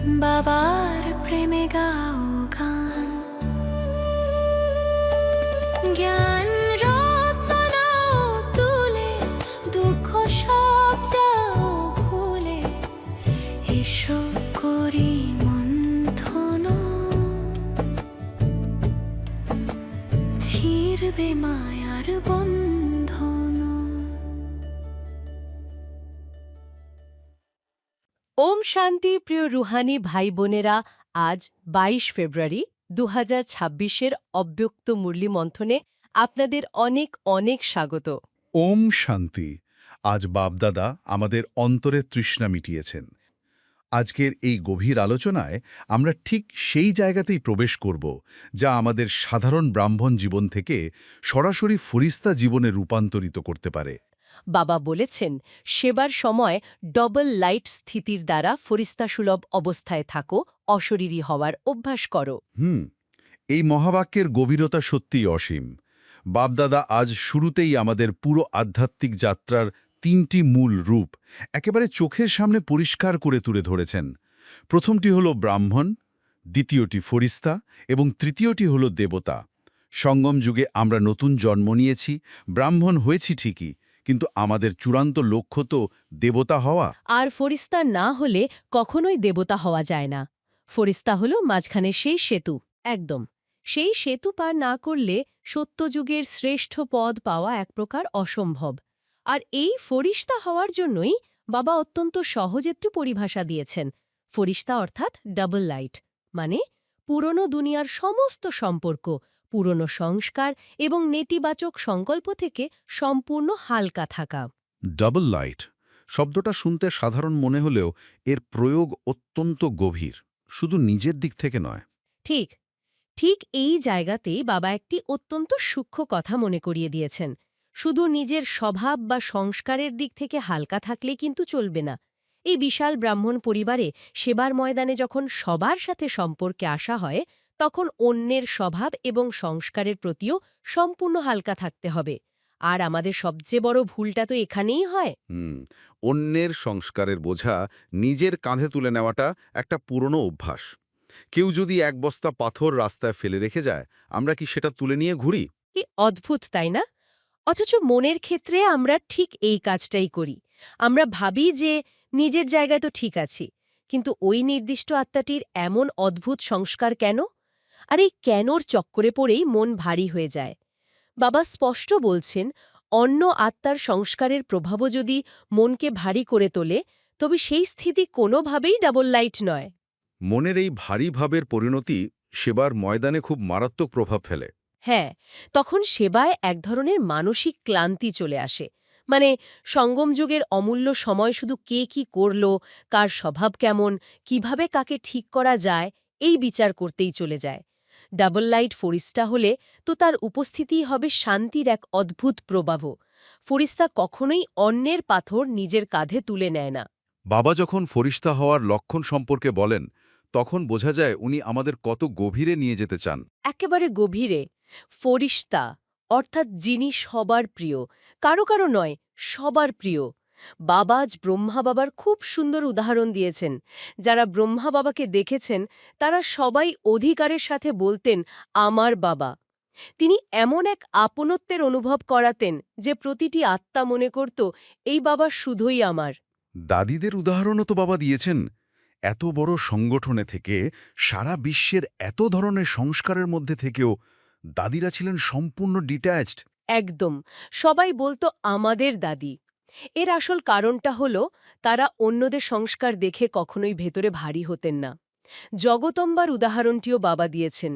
বাবার প্রেমে গাও গান, জ্ঞান রত্ন নাও তুলে, দুঃখ সব যাও ভুলে, এসো করি মন্থন, ছিড়বে মায়ার বন্ধন। ওম শান্তি প্রিয় রুহানি ভাই বোনেরা, আজ ২২ ফেব্রুয়ারি ২০২৬-এর অব্যক্ত মুরলী মন্থনে আপনাদের অনেক অনেক স্বাগত। ওম শান্তি। আজ বাপদাদা আমাদের অন্তরে তৃষ্ণা মিটিয়েছেন। আজকের এই গভীর আলোচনায় আমরা ঠিক সেই জায়গাতেই প্রবেশ করব যা আমাদের সাধারণ ব্রাহ্মণ জীবন থেকে সরাসরি ফরিস্তা জীবনে রূপান্তরিত করতে পারে। বাবা বলেছেন, সেবার সময় ডবল লাইট স্থিতির দ্বারা ফরিস্তাসুলভ অবস্থায় থাকো, অশরীরী হওয়ার অভ্যাস করো। এই মহাবাক্যের গভীরতা সত্যিই অসীম। বাপদাদা আজ শুরুতেই আমাদের পুরো আধ্যাত্মিক যাত্রার ৩টি মূল রূপ একেবারে চোখের সামনে পরিষ্কার করে তুলে ধরেছেন। প্রথমটি হল ব্রাহ্মণ, দ্বিতীয়টি ফরিস্তা এবং তৃতীয়টি হল দেবতা। সঙ্গম যুগে আমরা নতুন জন্ম নিয়েছি, ব্রাহ্মণ হয়েছি ঠিকই, কিন্তু আমাদের চূড়ান্ত লক্ষ্য তো দেবতা হওয়া। আর ফরিস্তা না হলে কখনোই দেবতা হওয়া যায় না। ফরিস্তা হল মাঝখানে সেই সেতু, একদম। সেই সেতু পার না করলে সত্যযুগের শ্রেষ্ঠ পদ পাওয়া এক প্রকার অসম্ভব। আর এই ফরিস্তা হওয়ার জন্যই বাবা অত্যন্ত সহজ একটু পরিভাষা দিয়েছেন। ফরিস্তা অর্থাৎ ডাবল লাইট, মানে পুরনো দুনিয়ার সমস্ত সম্পর্ক, পুরনো সংস্কার এবং নেতিবাচক সংকল্প থেকে সম্পূর্ণ হালকা থাকা। ডাবল লাইট শব্দটা শুনতে সাধারণ মনে হলেও এর প্রয়োগ অত্যন্ত গভীর, শুধু নিজের দিক থেকে নয়। ঠিক ঠিক এই জায়গাতেই বাবা একটি অত্যন্ত সূক্ষ্ম কথা মনে করিয়ে দিয়েছেন। শুধু নিজের স্বভাব বা সংস্কারের দিক থেকে হালকা থাকলে কিন্তু চলবে না। এই বিশাল ব্রাহ্মণ পরিবারে সেবার ময়দানে যখন সবার সাথে সম্পর্কে আসা হয়, তখন অন্যের স্বভাব এবং সংস্কারের প্রতিও সম্পূর্ণ হালকা থাকতে হবে। আর আমাদের সবচেয়ে বড় ভুলটা তো এখানেই হয়। অন্যের সংস্কারের বোঝা নিজের কাঁধে তুলে নেওয়াটা একটা পুরনো অভ্যাস। কেউ যদি এক বস্তা পাথর রাস্তায় ফেলে রেখে যায়, আমরা কি সেটা তুলে নিয়ে ঘুরি? কি অদ্ভুত, তাই না? অথচ মনের ক্ষেত্রে আমরা ঠিক এই কাজটাই করি। আমরা ভাবি যে নিজের জায়গায় তো ঠিক আছি, কিন্তু ওই নির্দিষ্ট আত্মাটির এমন অদ্ভুত সংস্কার কেন? আর এই কেনর চক্করে পড়েই মন ভারী হয়ে যায়। বাবা স্পষ্ট বলছেন, অন্য আত্মার সংস্কারের প্রভাবও যদি মনকে ভারী করে তোলে, তবে সেই স্থিতি কোনোভাবেই ডাবল লাইট নয়। মনের এই ভারী ভাবের পরিণতি সেবার ময়দানে খুব মারাত্মক প্রভাব ফেলে। হ্যাঁ, তখন সেবায় এক ধরনের মানসিক ক্লান্তি চলে আসে। মানে সঙ্গম যুগের অমূল্য সময় শুধু কে কি করল, কার স্বভাব কেমন, কিভাবে কাকে ঠিক করা যায়, এই বিচার করতেই চলে যায়। ডাবল লাইট ফরিস্তা হলে তো তার উপস্থিতিই হবে শান্তির এক অদ্ভুত প্রবাহ। ফরিস্তা কখনোই অন্যের পাথর নিজের কাঁধে তুলে নেয় না। বাবা যখন ফরিস্তা হওয়ার লক্ষণ সম্পর্কে বলেন, তখন বোঝা যায় উনি আমাদের কত গভীরে নিয়ে যেতে চান। একেবারে গভীরে। ফরিস্তা অর্থাৎ যিনি সবার প্রিয়, কারো কারো নয়, সবার প্রিয়। বাবা আজ ব্রহ্মা বাবার খুব সুন্দর উদাহরণ দিয়েছেন। যারা ব্রহ্মা বাবাকে দেখেছেন তারা সবাই অধিকারের সাথে বলতেন, আমার বাবা। তিনি এমন এক আপনত্বের অনুভব করাতেন যে প্রতিটি আত্মা মনে করত, এই বাবা শুধুই আমার। দাদিদের উদাহরণও তো বাবা দিয়েছেন। এত বড় সংগঠনে থেকে, সারা বিশ্বের এত ধরনের সংস্কারের মধ্যে থেকেও দাদিরা ছিলেন সম্পূর্ণ ডিট্যাচড। একদম, সবাই বলতো আমাদের দাদি। এর আসল কারণটা হল তারা অন্যদের সংস্কার দেখে কখনোই ভেতরে ভারী হতেন না। জগদম্বার উদাহরণটিও বাবা দিয়েছেন।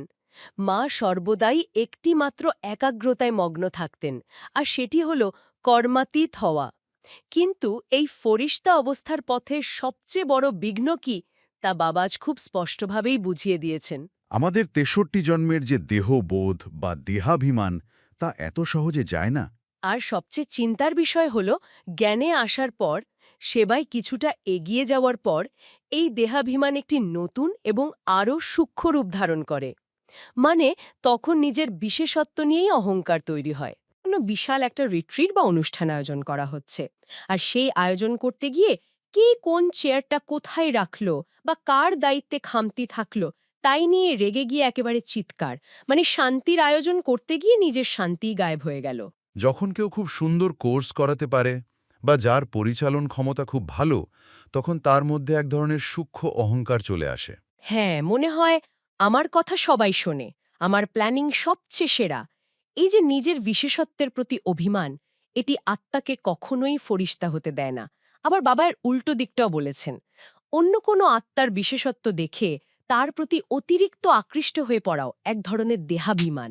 মা সর্বদাই একটি মাত্র একাগ্রতায় মগ্ন থাকতেন, আর সেটি হল কর্মাতীত হওয়া। কিন্তু এই ফরিস্তা অবস্থার পথে সবচেয়ে বড় বিঘ্ন কি, তা বাবা আজ খুব স্পষ্টভাবেই বুঝিয়ে দিয়েছেন। আমাদের ৬৩ জন্মের যে দেহবোধ বা দেহাভিমান, তা এত সহজে যায় না। আর সবচেয়ে চিন্তার বিষয় হল, জ্ঞানে আসার পর, সেবায় কিছুটা এগিয়ে যাওয়ার পর, এই দেহাভিমান একটি নতুন এবং আরও সূক্ষ্ম রূপ ধারণ করে। মানে তখন নিজের বিশেষত্ব নিয়েই অহংকার তৈরি হয়। কোনো বিশাল একটা রিট্রিট বা অনুষ্ঠান আয়োজন করা হচ্ছে, আর সেই আয়োজন করতে গিয়ে কে কোন চেয়ারটা কোথায় রাখলো বা কার দায়িত্বে খামতি থাকলো তাই নিয়ে রেগে গিয়ে একেবারে চিৎকার, মানে শান্তির আয়োজন করতে গিয়ে নিজের শান্তিই গায়েব হয়ে গেল। যখন কেউ খুব সুন্দর কোর্স করাতে পারে বা যার পরিচালন ক্ষমতা খুব ভালো, তখন তার মধ্যে এক ধরনের সূক্ষ্ম অহংকার চলে আসে। হ্যাঁ, মনে হয় আমার কথা সবাই শোনে, আমার প্ল্যানিং সবচেয়ে সেরা। এই যে নিজের বিশেষত্বের প্রতি অভিমান, এটি আত্মাকে কখনোই ফরিস্তা হতে দেয় না। আবার বাবার উল্টো দিকটাও বলেছেন, অন্য কোনো আত্মার বিশেষত্ব দেখে তার প্রতি অতিরিক্ত আকৃষ্ট হয়ে পড়াও এক ধরনের দেহাভিমান।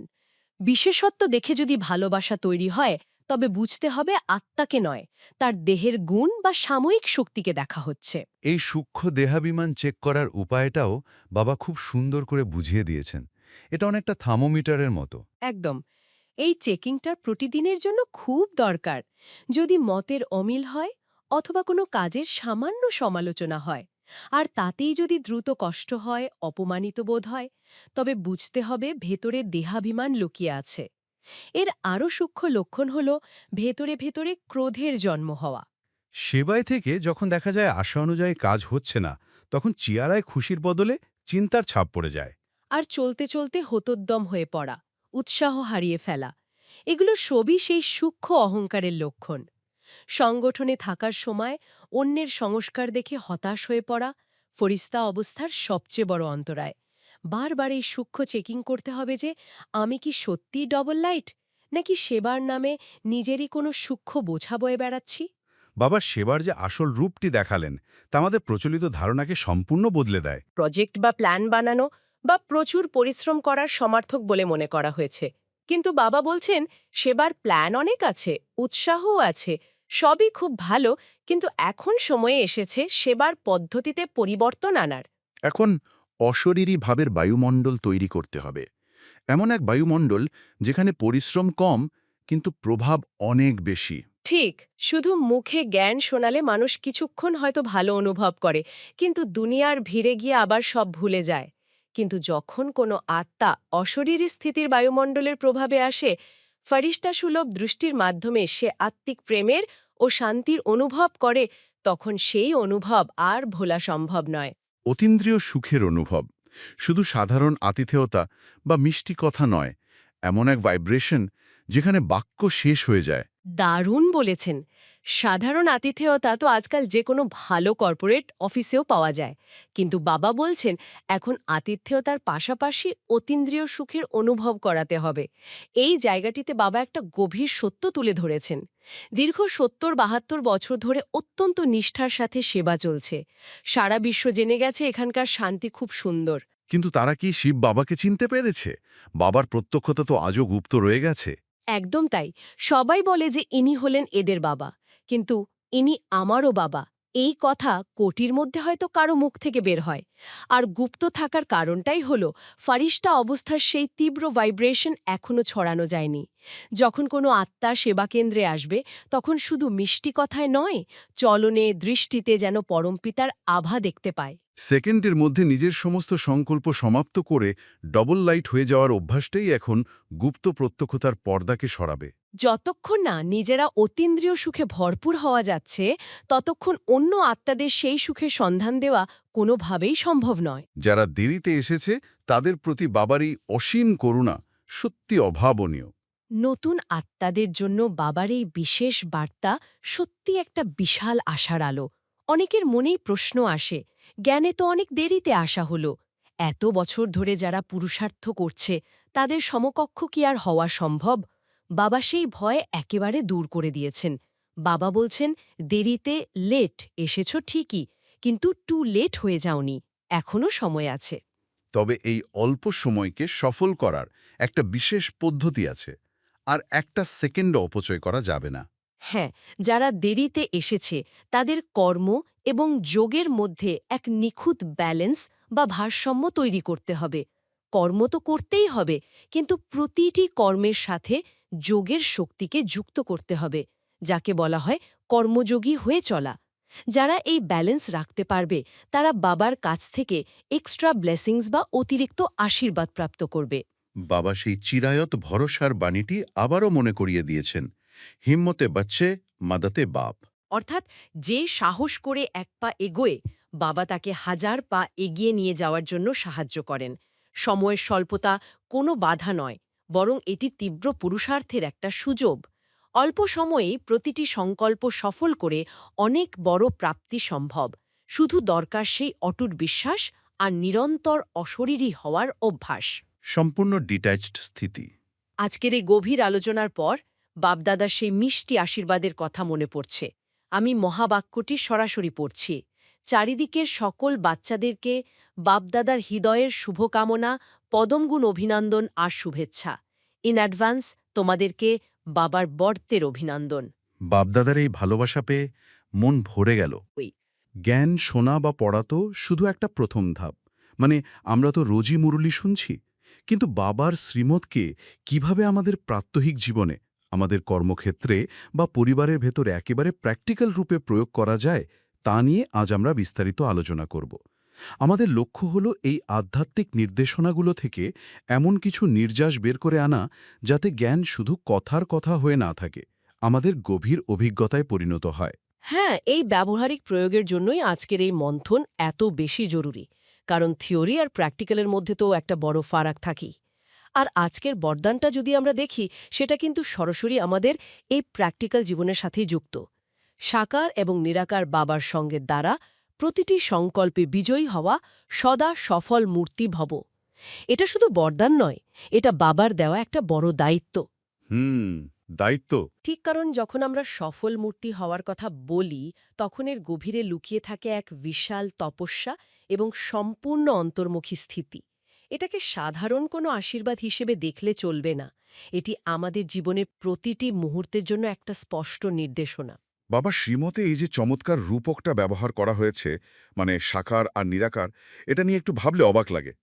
বিশেষত্ব দেখে যদি ভালোবাসা তৈরি হয়, তবে বুঝতে হবে আত্মাকে নয়, তার দেহের গুণ বা সাময়িক শক্তিকে দেখা হচ্ছে। এই সূক্ষ্ম দেহাভিমান চেক করার উপায়টাও বাবা খুব সুন্দর করে বুঝিয়ে দিয়েছেন। এটা অনেকটা থার্মোমিটারের মতো। একদম। এই চেকিংটার প্রতিদিনের জন্য খুব দরকার। যদি মতের অমিল হয় অথবা কোনো কাজের সামান্য সমালোচনা হয়, আর তাতেই যদি দ্রুত কষ্ট হয়, অপমানিত বোধ হয়, তবে বুঝতে হবে ভেতরে দেহাভিমান লুকিয়ে আছে। এর আরও সূক্ষ্ম লক্ষণ হল ভেতরে ভেতরে ক্রোধের জন্ম হওয়া। সেবায় থেকে যখন দেখা যায় আশা অনুযায়ী কাজ হচ্ছে না, তখন চেয়ারায় খুশির বদলে চিন্তার ছাপ পড়ে যায়। আর চলতে চলতে হতোদ্যম হয়ে পড়া, উৎসাহ হারিয়ে ফেলা, এগুলো সবই সেই সূক্ষ্ম অহংকারের লক্ষণ। সংগঠনে থাকার সময় অন্যের সংস্কার দেখে হতাশ হয়ে পড়া ফরিস্তা অবস্থার সবচেয়ে বড় অন্তরায়। বারবার এই সূক্ষ্ম চেকিং করতে হবে যে আমি কি সত্যিই ডবল লাইট, নাকি সেবার নামে নিজেরই কোনো সূক্ষ্ম বোঝা বয়ে বেড়াচ্ছি। বাবা সেবার যে আসল রূপটি দেখালেন, তা আমাদের প্রচলিত ধারণাকে সম্পূর্ণ বদলে দেয়। প্রজেক্ট বা প্ল্যান বানানো বা প্রচুর পরিশ্রম করার সমার্থক বলে মনে করা হয়েছে, কিন্তু বাবা বলছেন সেবার প্ল্যান অনেক আছে, উৎসাহও আছে, সবই খুব ভালো, কিন্তু এখন সময়ে এসেছে সেবার পদ্ধতিতে পরিবর্তন আনার। এখন অশরীরী ভাবের বায়ুমণ্ডল তৈরি করতে হবে। এমন এক বায়ুমণ্ডল যেখানে পরিশ্রম কম, কিন্তু প্রভাব অনেক বেশি। ঠিক, শুধু মুখে জ্ঞান শোনালে মানুষ কিছুক্ষণ হয়তো ভালো অনুভব করে, কিন্তু দুনিয়ার ভিড়ে গিয়ে আবার সব ভুলে যায়। কিন্তু যখন কোনো আত্মা অশরীরী স্থিতির বায়ুমণ্ডলের প্রভাবে আসে, ফরিস্তা সুলভ দৃষ্টির মাধ্যমে সে আত্মিক প্রেমের ও শান্তির অনুভব করে, তখন সেই অনুভব আর ভোলা সম্ভব নয়। অতীন্দ্রিয় সুখের অনুভব, শুধু সাধারণ আতিথেয়তা বা মিষ্টি কথা নয়, এমন এক ভাইব্রেশন যেখানে বাক্য শেষ হয়ে যায়। দারুণ বলেছেন। সাধারণ আতিথেয়তা তো আজকাল যে কোনো ভালো কর্পোরেট অফিসেও পাওয়া যায়, কিন্তু বাবা বলছেন এখন আতিথেয়তার পাশাপাশি অতীন্দ্রিয় সুখের অনুভব করাতে হবে। এই জায়গাটিতে বাবা একটা গভীর সত্য তুলে ধরেছেন। দীর্ঘ ৭০-৭২ বছর ধরে অত্যন্ত নিষ্ঠার সাথে সেবা চলছে। সারা বিশ্ব জেনে গেছে এখানকার শান্তি খুব সুন্দর। কিন্তু তারা কি শিব বাবাকে চিনতে পেরেছে? বাবার প্রত্যক্ষতা তো আজও গুপ্ত রয়ে গেছে। একদম তাই। সবাই বলে যে ইনি হলেন এদের বাবা, কিন্তু ইনি আমারও বাবা, এই কথা কোটির মধ্যে হয়তো কারো মুখ থেকে বের হয়। আর গুপ্ত থাকার কারণটাই হল ফারিস্টা অবস্থার সেই তীব্র ভাইব্রেশন এখনো ছড়ানো যায়নি। যখন কোনো আত্মা সেবাকেন্দ্রে আসবে, তখন শুধু মিষ্টি কথায় নয়, চলনে দৃষ্টিতে যেন পরমপিতার আভা দেখতে পায়। সেকেন্ডের মধ্যে নিজের সমস্ত সংকল্প সমাপ্ত করে ডবল লাইট হয়ে যাওয়ার অভ্যাসটাই এখন গুপ্ত প্রত্যক্ষতার পর্দাকে সরাবে। যতক্ষণ না নিজেরা অতীন্দ্রিয় সুখে ভরপুর হওয়া যাচ্ছে, ততক্ষণ অন্য আত্মাদের সেই সুখের সন্ধান দেওয়া কোনোভাবেই সম্ভব নয়। যারা দেরিতে এসেছে তাদের প্রতি বাবারই অসীম করুণা সত্যি অভাবনীয়। নতুন আত্মাদের জন্য বাবার এই বিশেষ বার্তা সত্যি একটা বিশাল আশার আলো। অনেকের মনেই প্রশ্ন আসে, জ্ঞানে তো অনেক দেরিতে আসা হলো, এত বছর ধরে যারা পুরুষার্থ করছে তাদের সমকক্ষ কি আর হওয়া সম্ভব? বাবা সেই ভয় একেবারে দূর করে দিয়েছেন। বাবা বলছেন, দেরিতে লেট এসেছ ঠিকই, কিন্তু টু লেট হয়ে যাওনি, এখনো সময় আছে। তবে এই অল্প সময়কে সফল করার একটা বিশেষ পদ্ধতি আছে, আর একটা সেকেন্ডও অপচয় করা যাবে না। হ্যাঁ, যারা দেরিতে এসেছে তাদের কর্ম এবং যোগের মধ্যে এক নিখুঁত ব্যালেন্স বা ভারসাম্য তৈরি করতে হবে। কর্ম তো করতেই হবে, কিন্তু প্রতিটি কর্মের সাথে যোগের শক্তিকে যুক্ত করতে হবে, যাকে বলা হয় কর্মযোগী হয়ে চলা। যারা এই ব্যালেন্স রাখতে পারবে তারা বাবার কাছ থেকে এক্সট্রা ব্লেসিংস বা অতিরিক্ত আশীর্বাদ প্রাপ্ত করবে। বাবা সেই চিরায়ত ভরসার বাণীটি আবারও মনে করিয়ে দিয়েছেন, হিম্মতে বাচ্চে মাদাতে বাপ। অর্থাৎ যে সাহস করে এক পা এগোয় বাবা তাকে 1000 পা এগিয়ে নিয়ে যাওয়ার জন্য সাহায্য করেন। সময়ের স্বল্পতা কোনো বাধা নয়, বরং এটি তীব্র পুরুষার্থের একটা সুযোগ। অল্প সময়েই প্রতিটি সংকল্প সফল করে অনেক বড় প্রাপ্তি সম্ভব। শুধু দরকার সেই অটুট বিশ্বাস আর নিরন্তর অশরীরী হওয়ার অভ্যাস। সম্পূর্ণ ডিট্যাচড স্থিতি। আজকের এই গভীর আলোচনার পর বাপদাদার সেই মিষ্টি আশীর্বাদের কথা মনে পড়ছে। আমি মহাবাক্যটি সরাসরি পড়ছি। চারিদিকের সকল বাচ্চাদেরকে বাপদাদার হৃদয়ের শুভকামনা, পদমগুণ অভিনন্দন আর শুভেচ্ছা। ইন অ্যাডভান্স তোমাদেরকে বাবার বর্তের অভিনন্দন। বাপদাদার এই ভালোবাসা পেয়ে মন ভরে গেল। ওই জ্ঞান শোনা বা পড়া তো শুধু একটা প্রথম ধাপ। মানে আমরা তো রোজই মুরলি শুনছি, কিন্তু বাবার শ্রীমতকে কিভাবে আমাদের প্রাত্যহিক জীবনে, আমাদের কর্মক্ষেত্রে বা পরিবারের ভেতর একেবারে প্র্যাকটিক্যাল রূপে প্রয়োগ করা যায় তা নিয়ে আজ আমরা বিস্তারিত আলোচনা করব। আমাদের লক্ষ্য হলো এই আধ্যাত্মিক নির্দেশনাগুলো থেকে এমন কিছু নির্যাস বের করে আনা যাতে জ্ঞান শুধু কথার কথা হয়ে না থাকে, আমাদের গভীর অভিজ্ঞতায় পরিণত হয়। হ্যাঁ, এই ব্যবহারিক প্রয়োগের জন্যই আজকের এই মন্থন এত বেশি জরুরি। কারণ থিওরি আর প্র্যাকটিক্যালের মধ্যে তো একটা বড় ফারাক থাকেই। আর আজকের বরদানটা যদি আমরা দেখি, সেটা কিন্তু সরাসরি আমাদের এই প্র্যাকটিক্যাল জীবনের সাথেই যুক্ত। সাকার এবং নিরাকার বাবার সঙ্গে দ্বারা প্রতিটি সংকল্পে বিজয়ী হওয়া, সদা সফল মূর্তি ভব। এটা শুধু বরদান নয়, এটা বাবার দেওয়া একটা বড় দায়িত্ব। দায়িত্ব। ঠিক, কারণ যখন আমরা সফল মূর্তি হওয়ার কথা বলি, তখন এর গভীরে লুকিয়ে থাকে এক বিশাল তপস্যা এবং সম্পূর্ণ অন্তর্মুখী স্থিতি। এটাকে সাধারণ কোনো আশীর্বাদ হিসেবে দেখলে চলবে না। এটি আমাদের জীবনের প্রতিটি মুহূর্তের জন্য একটা স্পষ্ট নির্দেশনা। বাবা শ্রীমতে এই যে চমৎকার রূপকটা ব্যবহার করা হয়েছে, মানে সাকার আর নিরাকার, এটা নিয়ে একটু ভাবলে অবাক লাগে।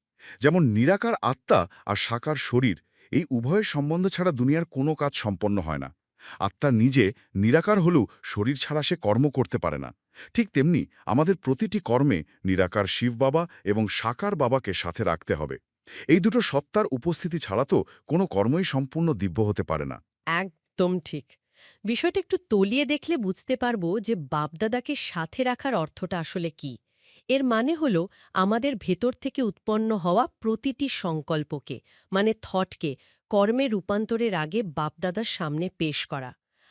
যেমন নিরাকার আত্মা আর সাকার শরীর, এই উভয়ের সম্বন্ধ ছাড়া দুনিয়ার কোনো কাজ সম্পন্ন হয় না। আত্মা নিজে নিরাকার হলেও শরীর ছাড়া সে কর্ম করতে পারে না। ঠিক তেমনি আমাদের প্রতিটি কর্মে নিরাকার শিব বাবা এবং সাকার বাবাকে সাথে রাখতে হবে। এই দুটো সত্তার উপস্থিতি ছাড়া তো কোনো কর্মই সম্পূর্ণ দিব্য হতে পারে না। একদম ঠিক। বিষয়টা একটু তলিয়ে দেখলে বুঝতে পারব যে বাপদাদাকে সাথে রাখার অর্থটা আসলে কি। এর মানে হল আমাদের ভেতর থেকে উৎপন্ন হওয়া প্রতিটি সংকল্পকে, মানে থটকে, কর্মে রূপান্তরের আগে বাপদাদার সামনে পেশ করা।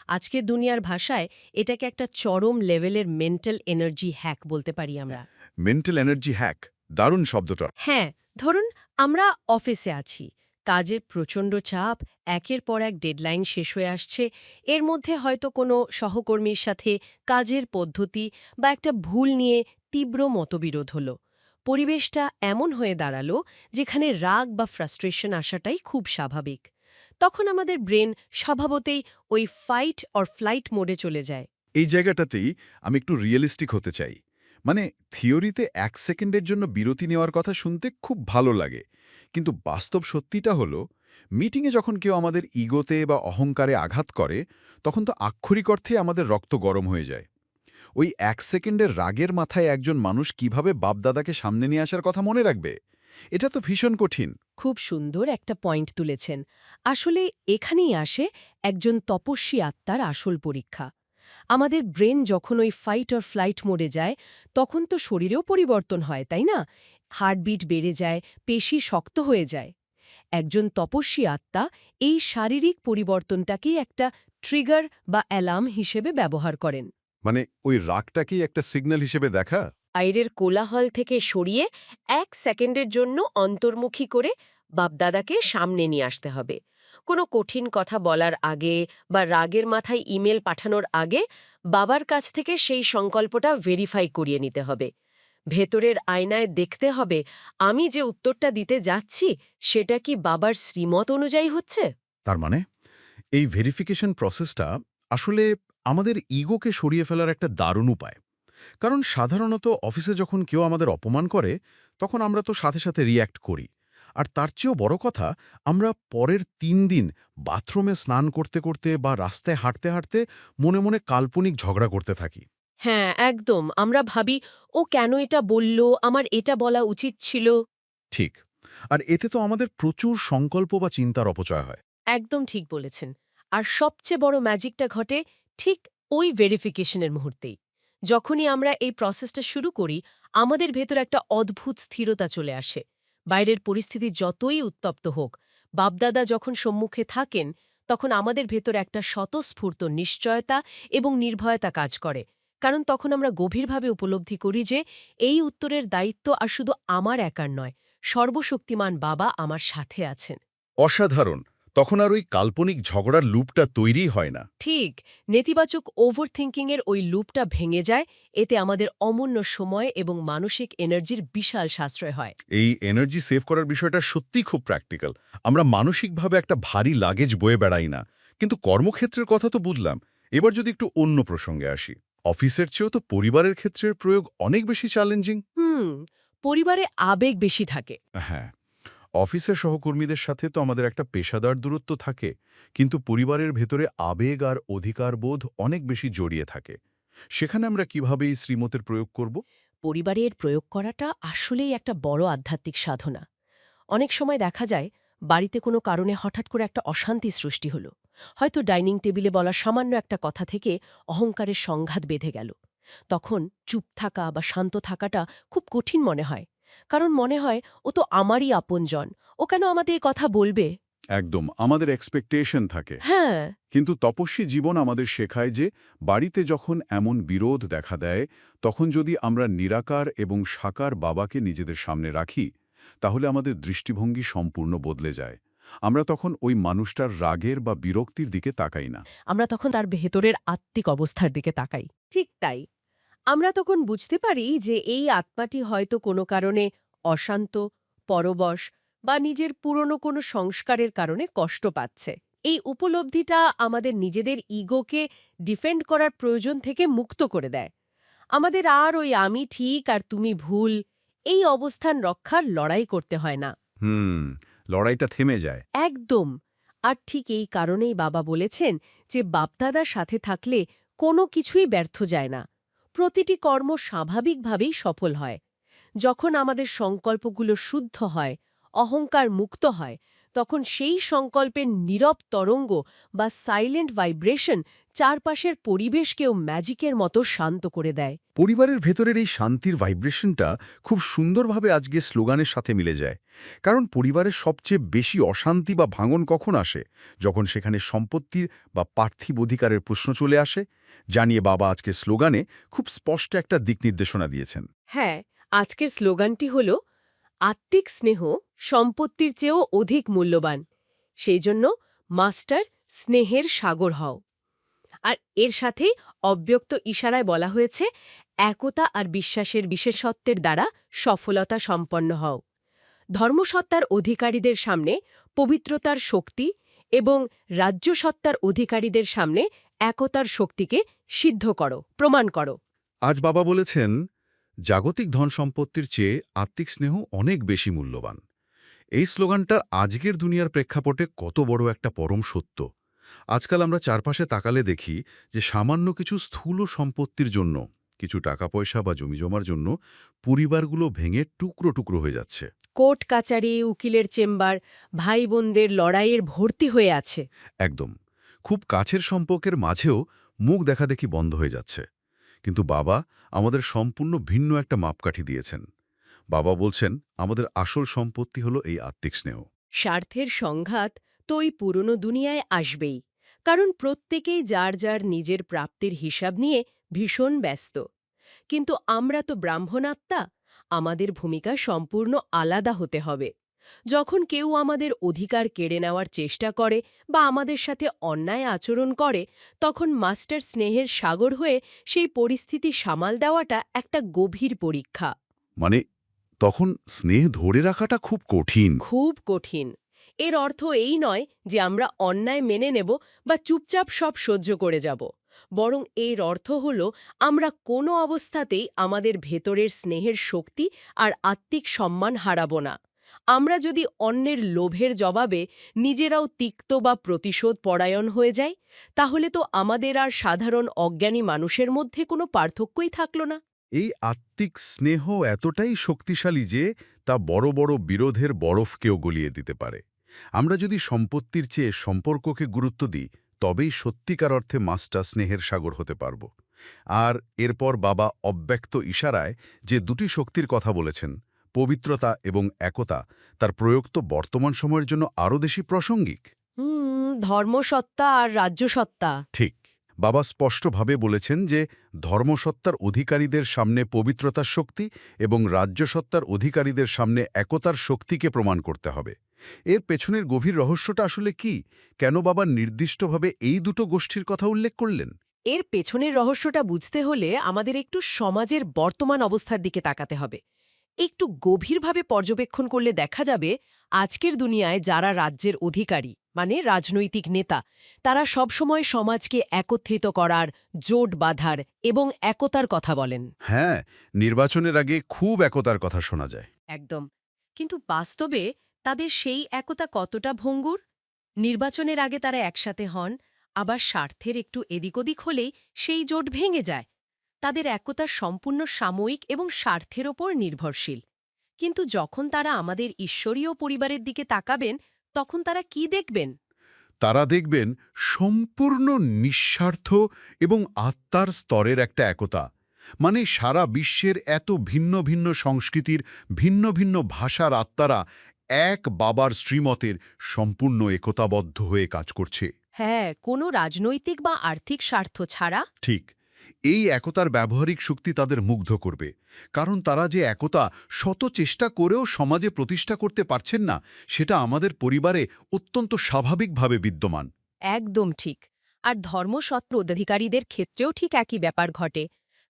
আজকের দুনিয়ার ভাষায় এটাকে একটা চরম লেভেলের মেন্টাল এনার্জি হ্যাক বলতে পারি আমরা। মেন্টাল এনার্জি হ্যাক, দারুণ শব্দটা। হ্যাঁ, ধরুন আমরা অফিসে আছি, কাজের প্রচণ্ড চাপ, একের পর এক ডেডলাইন শেষ হয়ে আসছে। এর মধ্যে হয়তো কোনো সহকর্মীর সাথে কাজের পদ্ধতি বা একটা ভুল নিয়ে তীব্র মতবিরোধ হলো। পরিবেশটা এমন হয়ে দাঁড়ালো যেখানে রাগ বা ফ্রাস্ট্রেশন আসাটাই খুব স্বাভাবিক। তখন আমাদের ব্রেন স্বভাবতেই ওই ফাইট অর ফ্লাইট মোডে চলে যায়। এই জায়গাটাতেই আমি একটু রিয়েলিস্টিক হতে চাই। মানে থিওরিতে 1 সেকেন্ডের জন্য বিরতি নেওয়ার কথা শুনতে খুব ভালো লাগে, কিন্তু বাস্তব সত্যিটা হলো মিটিংয়ে যখন কেউ আমাদের ইগোতে বা অহংকারে আঘাত করে, তখন তো আক্ষরিক অর্থে আমাদের রক্ত গরম হয়ে যায়। ওই 1 সেকেন্ডের রাগের মাথায় একজন মানুষ কিভাবে বাপদাদাকে সামনে নিয়ে আসার কথা মনে রাখবে? এটা তো ভীষণ কঠিন। খুব সুন্দর একটা পয়েন্ট তুলেছেন। আসলে এখানেই আসে একজন তপস্বী আত্মার আসল পরীক্ষা। আমাদের ব্রেন যখন ওই ফাইট অর ফ্লাইট মোডে যায়, তখন তো শরীরেও পরিবর্তন হয়, তাই না? হার্টবিট বেড়ে যায়, পেশি শক্ত হয়ে যায়। একজন তপস্বী আত্মা এই শারীরিক পরিবর্তনটাকেই একটা ট্রিগার বা অ্যালার্ম হিসেবে ব্যবহার করেন। মানে ওই রাগটাকেই একটা সিগন্যাল হিসেবে দেখা। বাইরের কোলাহল থেকে সরিয়ে 1 সেকেন্ডের জন্য অন্তর্মুখী করে বাপদাদাকে সামনে নিয়ে আসতে হবে। কোনো কঠিন কথা বলার আগে বা রাগের মাথায় ইমেল পাঠানোর আগে বাবার কাছ থেকে সেই সংকল্পটা ভেরিফাই করিয়ে নিতে হবে। ভেতরের আয়নায় দেখতে হবে, আমি যে উত্তরটা দিতে যাচ্ছি সেটা কি বাবার শ্রীমত অনুযায়ী হচ্ছে। তার মানে এই ভেরিফিকেশন প্রসেসটা আসলে আমাদের ইগোকে সরিয়ে ফেলার একটা দারুণ উপায়। কারণ সাধারণত অফিসে যখন কেউ আমাদের অপমান করে, তখন আমরা তো সাথে সাথে রিয়্যাক্ট করি। আর তার চেয়েও বড় কথা, আমরা পরের 3 দিন বাথরুমে স্নান করতে করতে বা রাস্তায় হাঁটতে হাঁটতে মনে মনে কাল্পনিক ঝগড়া করতে থাকি। হ্যাঁ, একদম। আমরা ভাবি, ও কেন এটা বলল, আমার এটা বলা উচিত ছিল। ঠিক। আর এতে তো আমাদের প্রচুর সংকল্প বা চিন্তার অপচয় হয়। একদম ঠিক বলেছেন। আর সবচেয়ে বড় ম্যাজিকটা ঘটে ঠিক ওই ভেরিফিকেশনের মুহূর্তেই। যখনই আমরা এই প্রসেসটা শুরু করি, আমাদের ভেতর একটা অদ্ভুত স্থিরতা চলে আসে। বাইরের পরিস্থিতি যতই উত্তপ্ত হোক, বাপদাদা যখন সম্মুখে থাকেন, তখন আমাদের ভেতর একটা স্বতঃস্ফূর্ত নিশ্চয়তা এবং নির্ভয়তা কাজ করে। কারণ তখন আমরা গভীরভাবে উপলব্ধি করি যে এই উত্তরের দায়িত্ব আর শুধু আমার একার নয়, সর্বশক্তিমান বাবা আমার সাথে আছেন। অসাধারণ। তখন আর ওই কাল্পনিক ঝগড়ার লুপটা তৈরি হয় না। ঠিক, নেতিবাচক ওভারথিঙ্কিংয়ের ওই লুপটা ভেঙে যায়। এতে আমাদের অমূল্য সময় এবং মানসিক এনার্জির বিশাল সাশ্রয় হয়। এই এনার্জি সেভ করার বিষয়টা সত্যিই খুব প্র্যাকটিক্যাল। আমরা মানসিকভাবে একটা ভারী লাগেজ বয়ে বেড়াই না, কিন্তু কর্মক্ষেত্রের কথা তো বুঝলাম। এবার যদি একটু অন্য প্রসঙ্গে আসি, অফিসের চেয়েও তো পরিবারের ক্ষেত্রের প্রয়োগ অনেক বেশি চ্যালেঞ্জিং। পরিবারে আবেগ বেশি থাকে। হ্যাঁ, অফিসের সহকর্মীদের সাথে তো আমাদের একটা পেশাদার দূরত্ব থাকে, কিন্তু পরিবারের ভেতরে আবেগ আর অধিকারবোধ অনেক বেশি জড়িয়ে থাকে। সেখানে আমরা কিভাবে এই শ্রীমতের প্রয়োগ করব? পরিবারের প্রয়োগ করাটা আসলেই একটা বড় আধ্যাত্মিক সাধনা। অনেক সময় দেখা যায় বাড়িতে কোনো কারণে হঠাৎ করে একটা অশান্তি সৃষ্টি হলো। হয়তো ডাইনিং টেবিলে বলা সামান্য একটা কথা থেকে অহংকারের সংঘাত বেঁধে গেল। তখন চুপ থাকা বা শান্ত থাকাটা খুব কঠিন মনে হয়। কারণ মনে হয় ও তো আমারই আপনজন, ও কেন আমাদের এই কথা বলবে? একদম, আমাদের এক্সপেকটেশন থাকে। হ্যাঁ, কিন্তু তপস্বী জীবন আমাদের শেখায় যে বাড়িতে যখন এমন বিরোধ দেখা দেয়, তখন যদি আমরা নিরাকার এবং সাকার বাবাকে নিজেদের সামনে রাখি, তাহলে আমাদের দৃষ্টিভঙ্গি সম্পূর্ণ বদলে যায়। আমরা তখন ওই মানুষটার রাগের বা বিরক্তির দিকে তাকাই না। আমরা তখন তার ভেতরের আত্মিক অবস্থার দিকে তাকাই। ঠিক তাই, আমরা তখন বুঝতে পারি যে এই আত্মাটি হয়তো কোনো কারণে অশান্ত, পরবশ বা নিজের পুরনো কোনো সংস্কারের কারণে কষ্ট পাচ্ছে। এই উপলব্ধিটা আমাদের নিজেদের ইগোকে ডিফেন্ড করার প্রয়োজন থেকে মুক্ত করে দেয়। আমাদের আর ওই আমি ঠিক আর তুমি ভুল এই অবস্থান রক্ষার লড়াই করতে হয় না। লড়াইটা থেমে যায়। একদম। আর ঠিক এই কারণেই বাবা বলেছেন যে বাপদাদার সাথে থাকলে কোনো কিছুই ব্যর্থ যায় না। প্রতিটি কর্ম স্বাভাবিকভাবেই সফল হয়। যখন আমাদের সংকল্পগুলো শুদ্ধ হয়, অহংকার মুক্ত হয়, তখন সেই সংকল্পের নীরব তরঙ্গ বা সাইলেন্ট ভাইব্রেশন চারপাশের পরিবেশকেও ম্যাজিকের মতো শান্ত করে দেয়। পরিবারের ভেতরের এই শান্তির ভাইব্রেশনটা খুব সুন্দরভাবে আজকে স্লোগানের সাথে মিলে যায়। কারণ পরিবারের সবচেয়ে বেশি অশান্তি বা ভাঙন কখন আসে? যখন সেখানে সম্পত্তির বা পার্থিব অধিকারের প্রশ্ন চলে আসে। জানিয়ে বাবা আজকে স্লোগানে খুব স্পষ্ট একটা দিক নির্দেশনা দিয়েছেন। হ্যাঁ, আজকের স্লোগানটি হল আত্মিক স্নেহ সম্পত্তির চেয়েও অধিক মূল্যবান। সেই জন্য মাস্টার স্নেহের সাগর হও। আর এর সাথেই অব্যক্ত ইশারায় বলা হয়েছে একতা আর বিশ্বাসের বিশেষত্বের দ্বারা সফলতা সম্পন্ন হও। ধর্মসত্তার অধিকারীদের সামনে পবিত্রতার শক্তি এবং রাজ্যসত্তার অধিকারীদের সামনে একতার শক্তিকে সিদ্ধ করো, প্রমাণ করো। আজ বাবা বলেছেন, জাগতিক ধন সম্পত্তির চেয়ে আত্মিক স্নেহ অনেক বেশি মূল্যবান। এই স্লোগানটা আজকের দুনিয়ার প্রেক্ষাপটে কত বড় একটা পরম সত্য। আজকাল আমরা চারপাশে তাকালে দেখি যে সামান্য কিছু স্থূল সম্পত্তির জন্য, কিছু টাকা পয়সা বা জমিজমার জন্য পরিবারগুলো ভেঙে টুকরো টুকরো হয়ে যাচ্ছে। কোর্ট কাচারি, উকিলের চেম্বার, ভাই বোনদের লড়াইয়ের ভর্তি হয়ে আছে। একদম, খুব কাছের সম্পর্কের মাঝেও মুখ দেখাদেখি বন্ধ হয়ে যাচ্ছে। কিন্তু বাবা আমাদের সম্পূর্ণ ভিন্ন একটা মাপকাঠি দিয়েছেন। বাবা বলছেন, আমাদের আসল সম্পত্তি হলো এই আত্মিক স্নেহ। স্বার্থের সংঘাত তো ওই পুরনো দুনিয়ায় আসবেই, কারণ প্রত্যেকেই যার যার নিজের প্রাপ্তির হিসাব নিয়ে ভীষণ ব্যস্ত। কিন্তু আমরা তো ব্রাহ্মণাত্মা, আমাদের ভূমিকা সম্পূর্ণ আলাদা হতে হবে। যখন কেউ আমাদের অধিকার কেড়ে নেওয়ার চেষ্টা করে বা আমাদের সাথে অন্যায় আচরণ করে, তখন মাস্টার স্নেহের সাগর হয়ে সেই পরিস্থিতি সামাল দেওয়াটা একটা গভীর পরীক্ষা। মানে তখন স্নেহ ধরে রাখাটা খুব কঠিন। খুব কঠিন। এর অর্থ এই নয় যে আমরা অন্যায় মেনে নেব বা চুপচাপ সব সহ্য করে যাব, বরং এর অর্থ হল আমরা কোনো অবস্থাতেই আমাদের ভেতরের স্নেহের শক্তি আর আত্মিক সম্মান হারাব না। আমরা যদি অন্যের লোভের জবাবে নিজেরাও তিক্ত বা প্রতিশোধ পরায়ণ হয়ে যাই, তাহলে তো আমাদের আর সাধারণ অজ্ঞানী মানুষের মধ্যে কোনো পার্থক্যই থাকল না। এই আত্মিক স্নেহ এতটাই শক্তিশালী যে তা বড় বড় বিরোধের বরফকেও গলিয়ে দিতে পারে। আমরা যদি সম্পত্তির চেয়ে সম্পর্ককে গুরুত্ব দিই, তবেই সত্যিকার অর্থে মাছটা স্নেহের সাগর হতে পারব। আর এরপর বাবা অব্যক্ত ইশারায় যে দুটি শক্তির কথা বলেছেন, পবিত্রতা এবং একতা, তার প্রয়োগ তো বর্তমান সময়ের জন্য আরও বেশি প্রাসঙ্গিক। ধর্মসত্তা আর রাজ্যসত্তা। ঠিক। বাবা স্পষ্টভাবে বলেছেন যে ধর্মসত্তার অধিকারীদের সামনে পবিত্রতার শক্তি এবং রাজ্যসত্তার অধিকারীদের সামনে একতার শক্তিকে প্রমাণ করতে হবে। এর পেছনের গভীর রহস্যটা আসলে কি? কেন বাবা নির্দিষ্টভাবে এই দুটো গোষ্ঠীর কথা উল্লেখ করলেন? এর পেছনের রহস্যটা বুঝতে হলে আমাদের একটু সমাজের বর্তমান অবস্থার দিকে তাকাতে হবে। একটু গভীরভাবে পর্যবেক্ষণ করলে দেখা যাবে আজকের দুনিয়ায় যারা রাজ্যের অধিকারী মানে রাজনৈতিক নেতা, তারা সবসময় সমাজকে একত্রিত করার, জোট বাঁধার এবং একতার কথা বলেন। হ্যাঁ, নির্বাচনের আগে খুব একতার কথা শোনা যায়। একদম। কিন্তু বাস্তবে তাদের সেই একতা কতটা ভঙ্গুর? নির্বাচনের আগে তারা একসাথে হন, আবার স্বার্থের একটু এদিক ওদিক হলেই সেই জোট ভেঙে যায়। তাদের একতা সম্পূর্ণ সাময়িক এবং স্বার্থের ওপর নির্ভরশীল। কিন্তু যখন তারা আমাদের ঈশ্বরীয় পরিবারের দিকে তাকাবেন, তখন তারা কি দেখবেন? তারা দেখবেন সম্পূর্ণ নিঃস্বার্থ এবং আত্মার স্তরের একটা একতা। মানে সারা বিশ্বের এত ভিন্ন ভিন্ন সংস্কৃতির, ভিন্ন ভিন্ন ভাষার আত্মারা এক বাবার শ্রীমতের সম্পূর্ণ একতাবদ্ধ হয়ে কাজ করছে। হ্যাঁ, কোনো রাজনৈতিক বা আর্থিক স্বার্থ ছাড়া। ঠিক। এই একতার ব্যবহারিক শক্তি তাদের মুগ্ধ করবে, কারণ তারা যে একতা শত চেষ্টা করেও সমাজে প্রতিষ্ঠা করতে পারছেন না, সেটা আমাদের পরিবারে অত্যন্ত স্বাভাবিকভাবে বিদ্যমান। একদম ঠিক। আর ধর্মসত্র অধিকারীদের ক্ষেত্রেও ঠিক একই ব্যাপার ঘটে।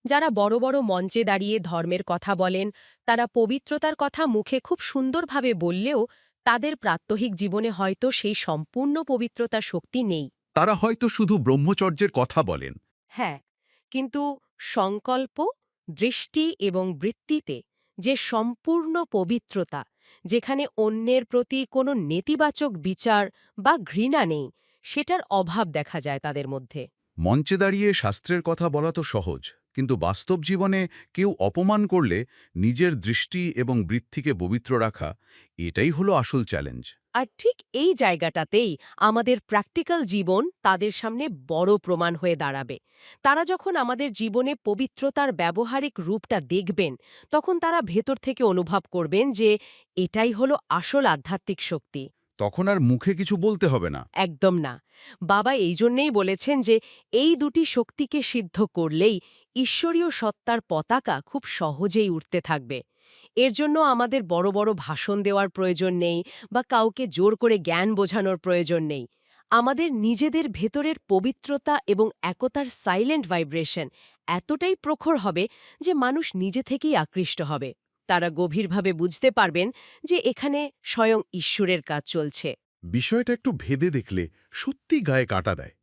যারা বড় বড় মঞ্চে দাঁড়িয়ে ধর্মের কথা বলেন, তারা পবিত্রতার কথা মুখে খুব সুন্দরভাবে বললেও তাদের প্রাত্যহিক জীবনে হয়তো সেই সম্পূর্ণ পবিত্রতার শক্তি নেই। তারা হয়তো শুধু ব্রহ্মচর্যের কথা বলেন। হ্যাঁ, কিন্তু সংকল্প, দৃষ্টি এবং বৃত্তিতে যে সম্পূর্ণ পবিত্রতা, যেখানে অন্যের প্রতি কোনো নেতিবাচক বিচার বা ঘৃণা নেই, সেটার অভাব দেখা যায় তাদের মধ্যে। মঞ্চে দাঁড়িয়ে শাস্ত্রের কথা বলা তো সহজ, কিন্তু বাস্তব জীবনে কেউ অপমান করলে নিজের দৃষ্টি এবং বৃত্তিকে পবিত্র রাখা, এটাই হলো আসল চ্যালেঞ্জ। আর ঠিক এই জায়গাটাতেই আমাদের প্র্যাকটিক্যাল জীবন তাদের সামনে বড় প্রমাণ হয়ে দাঁড়াবে। তারা যখন আমাদের জীবনে পবিত্রতার ব্যবহারিক রূপটা দেখবেন, তখন তারা ভেতর থেকে অনুভব করবেন যে এটাই হলো আসল আধ্যাত্মিক শক্তি। তখন আর মুখে কিছু বলতে হবে না। একদম না। বাবা এই জন্যেই বলেছেন যে এই দুটি শক্তিকে সিদ্ধ করলেই ঈশ্বরীয় সত্তার পতাকা খুব সহজেই উঠতে থাকবে। এর জন্য আমাদের বড় বড় ভাষণ দেওয়ার প্রয়োজন নেই বা কাউকে জোর করে জ্ঞান বোঝানোর প্রয়োজন নেই। আমাদের নিজেদের ভেতরের পবিত্রতা এবং একতার সাইলেন্ট ভাইব্রেশন এতটাই প্রখর হবে যে মানুষ নিজে থেকেই আকৃষ্ট হবে। তারা গভীরভাবে বুঝতে পারবেন যে এখানে স্বয়ং ঈশ্বরের কাজ চলছে। বিষয়টা একটু ভেদে দেখলে সত্যি গায়ে কাটা দেয়।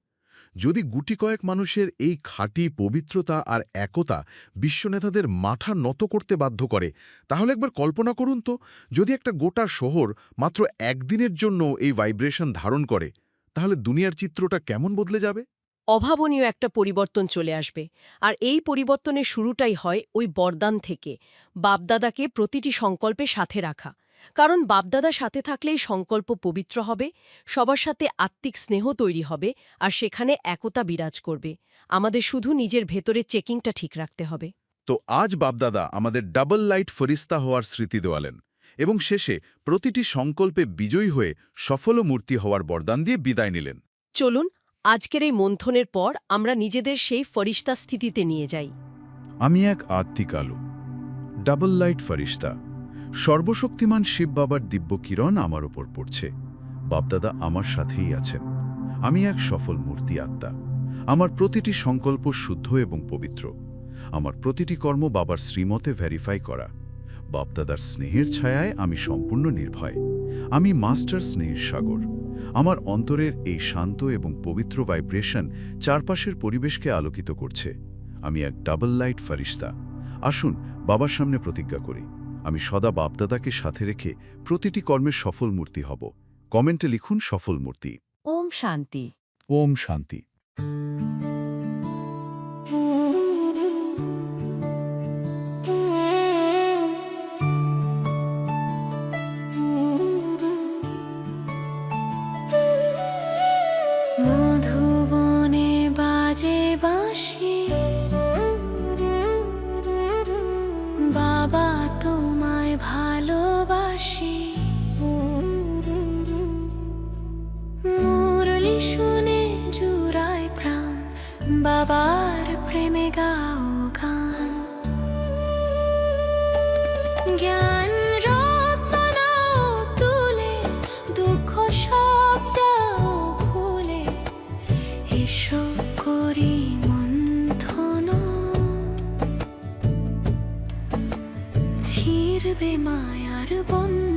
যদি গুটি কয়েক মানুষের এই খাঁটি পবিত্রতা আর একতা বিশ্বনেতাদের মাথা নত করতে বাধ্য করে, তাহলে একবার কল্পনা করুন তো, যদি একটা গোটা শহর মাত্র একদিনের জন্য এই ভাইব্রেশন ধারণ করে, তাহলে দুনিয়ার চিত্রটা কেমন বদলে যাবে? অভাবনীয় একটা পরিবর্তন চলে আসবে। আর এই পরিবর্তনের শুরুটাই হয় ওই বরদান থেকে, বাপদাদাকে প্রতিটি সংকল্পে সাথে রাখা। কারণ বাপদাদা সাথে থাকলেই সংকল্প পবিত্র হবে, সবার সাথে আত্মিক স্নেহ তৈরি হবে, আর সেখানে একতা বিরাজ করবে। আমাদের শুধু নিজের ভেতরে চেকিংটা ঠিক রাখতে হবে। তো আজ বাপদাদা আমাদের ডাবল লাইট ফরিস্তা হওয়ার স্মৃতি দেওয়ালেন, এবং শেষে প্রতিটি সংকল্পে বিজয়ী হয়ে সফল মূর্তি হওয়ার বরদান দিয়ে বিদায় নিলেন। চলুন আজকের এই মন্থনের পর আমরা নিজেদের সেই ফরিস্তা স্থিতিতে নিয়ে যাই। আমি এক আত্মিক আলো, ডাবল লাইট ফরিস্তা। সর্বশক্তিমান শিব বাবার দিব্য কিরণ আমার ওপর পড়ছে। বাপদাদা আমার সাথেই আছেন। আমি এক সফল মূর্তি আত্মা। আমার প্রতিটি সংকল্প শুদ্ধ এবং পবিত্র। আমার প্রতিটি কর্ম বাবার শ্রীমতে ভেরিফাই করা। বাপদাদার স্নেহের ছায়ায় আমি সম্পূর্ণ নির্ভয়। আমি মাস্টার স্নেহের সাগর। আমার অন্তরের এই শান্ত এবং পবিত্র ভাইব্রেশন চারপাশের পরিবেশকে আলোকিত করছে। আমি এক ডাবল লাইট ফরিস্তা। আসুন বাবার সামনে প্রতিজ্ঞা করি, আমি সদা বাপদাদাকে সাথে রেখে প্রতিটি কর্মের সফল মূর্তি হব। কমেন্টে লিখুন সফল মূর্তি। ওম শান্তি। ওম শান্তি। মধু আবার প্রেমে গাও গান। জ্ঞান রত্ন নাও তুলে, দুঃখ সব যাও ভুলে, এসো করি মন্থন, ছিড়বে মায়ার বন্ধন।